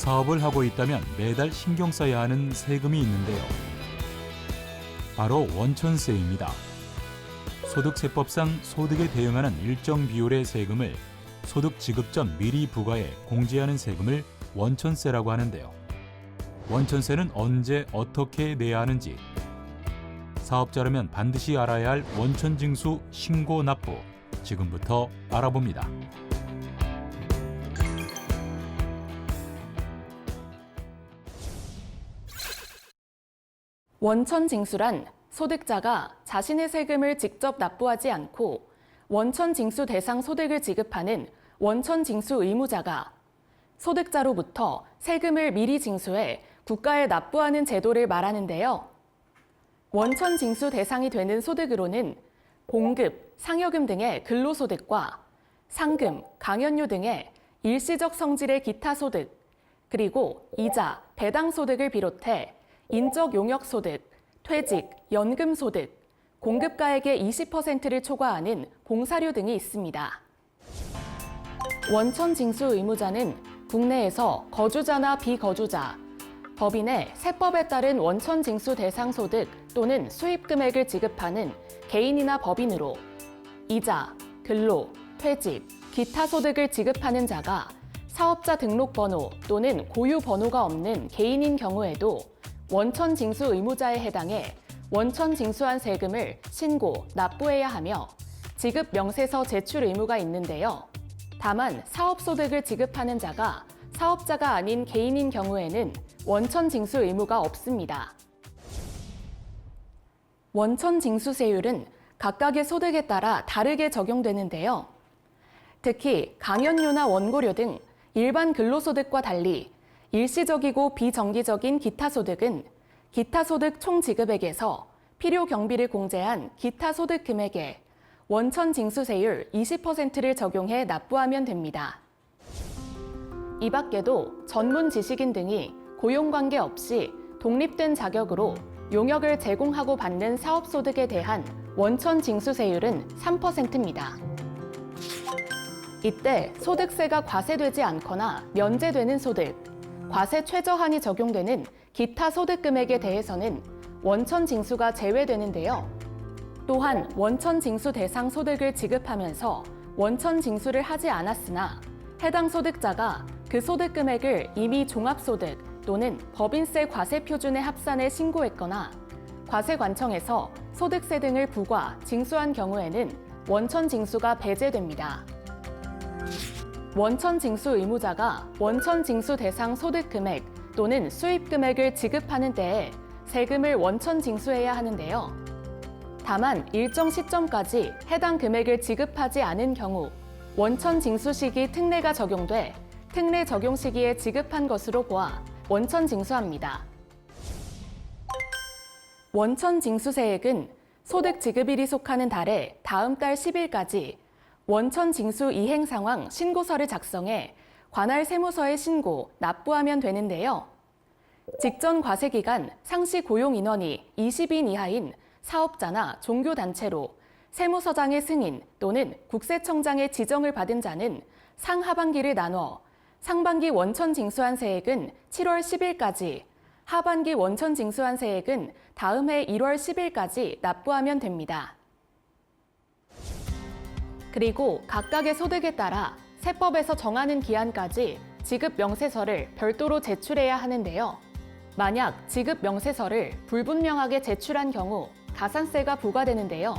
사업을 하고 있다면 매달 신경 써야 하는 세금이 있는데요. 바로 원천세입니다. 소득세법상 소득에 대응하는 일정 비율의 세금을 소득 지급 전 미리 부과해 공제하는 세금을 원천세라고 하는데요. 원천세는 언제 어떻게 내야 하는지, 사업자라면 반드시 알아야 할 원천징수 신고 납부, 지금부터 알아봅니다. 원천징수란 소득자가 자신의 세금을 직접 납부하지 않고 원천징수 대상 소득을 지급하는 원천징수 의무자가 소득자로부터 세금을 미리 징수해 국가에 납부하는 제도를 말하는데요. 원천징수 대상이 되는 소득으로는 봉급, 상여금 등의 근로소득과 상금, 강연료 등의 일시적 성질의 기타 소득, 그리고 이자, 배당소득을 비롯해 인적 용역소득, 퇴직, 연금소득, 공급가액의 20%를 초과하는 봉사료 등이 있습니다. 원천징수 의무자는 국내에서 거주자나 비거주자, 법인의 세법에 따른 원천징수 대상 소득 또는 수입 금액을 지급하는 개인이나 법인으로 이자, 근로, 퇴직, 기타 소득을 지급하는 자가 사업자 등록번호 또는 고유번호가 없는 개인인 경우에도 원천징수 의무자에 해당해 원천징수한 세금을 신고, 납부해야 하며 지급 명세서 제출 의무가 있는데요. 다만 사업소득을 지급하는 자가 사업자가 아닌 개인인 경우에는 원천징수 의무가 없습니다. 원천징수세율은 각각의 소득에 따라 다르게 적용되는데요. 특히 강연료나 원고료 등 일반 근로소득과 달리 일시적이고 비정기적인 기타 소득은 기타 소득 총 지급액에서 필요 경비를 공제한 기타 소득 금액에 원천징수세율 20%를 적용해 납부하면 됩니다. 이 밖에도 전문 지식인 등이 고용관계 없이 독립된 자격으로 용역을 제공하고 받는 사업소득에 대한 원천징수세율은 3%입니다. 이때 소득세가 과세되지 않거나 면제되는 소득, 과세 최저한이 적용되는 기타 소득 금액에 대해서는 원천징수가 제외되는데요. 또한 원천징수 대상 소득을 지급하면서 원천징수를 하지 않았으나 해당 소득자가 그 소득 금액을 이미 종합소득 또는 법인세 과세 표준에 합산해 신고했거나 과세관청에서 소득세 등을 부과, 징수한 경우에는 원천징수가 배제됩니다. 원천징수 의무자가 원천징수 대상 소득 금액 또는 수입 금액을 지급하는 때에 세금을 원천징수해야 하는데요. 다만 일정 시점까지 해당 금액을 지급하지 않은 경우 원천징수 시기 특례가 적용돼 특례 적용 시기에 지급한 것으로 보아 원천징수합니다. 원천징수세액은 소득 지급일이 속하는 달에 다음 달 10일까지 원천징수 이행 상황 신고서를 작성해 관할 세무서에 신고, 납부하면 되는데요. 직전 과세 기간 상시 고용 인원이 20인 이하인 사업자나 종교단체로 세무서장의 승인 또는 국세청장의 지정을 받은 자는 상하반기를 나눠 상반기 원천징수한 세액은 7월 10일까지, 하반기 원천징수한 세액은 다음 해 1월 10일까지 납부하면 됩니다. 그리고 각각의 소득에 따라 세법에서 정하는 기한까지 지급 명세서를 별도로 제출해야 하는데요. 만약 지급 명세서를 불분명하게 제출한 경우 가산세가 부과되는데요.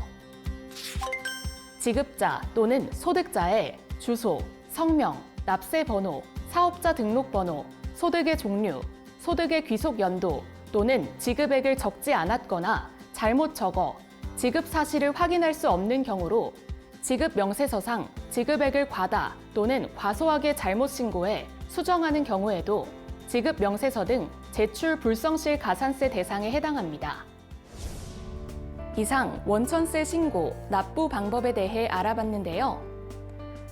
지급자 또는 소득자의 주소, 성명, 납세 번호, 사업자 등록 번호, 소득의 종류, 소득의 귀속 연도 또는 지급액을 적지 않았거나 잘못 적어 지급 사실을 확인할 수 없는 경우로 지급 명세서상 지급액을 과다 또는 과소하게 잘못 신고해 수정하는 경우에도 지급 명세서 등 제출 불성실 가산세 대상에 해당합니다. 이상 원천세 신고, 납부 방법에 대해 알아봤는데요.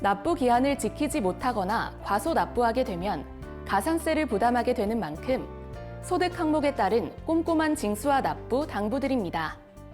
납부 기한을 지키지 못하거나 과소 납부하게 되면 가산세를 부담하게 되는 만큼 소득 항목에 따른 꼼꼼한 징수와 납부 당부드립니다.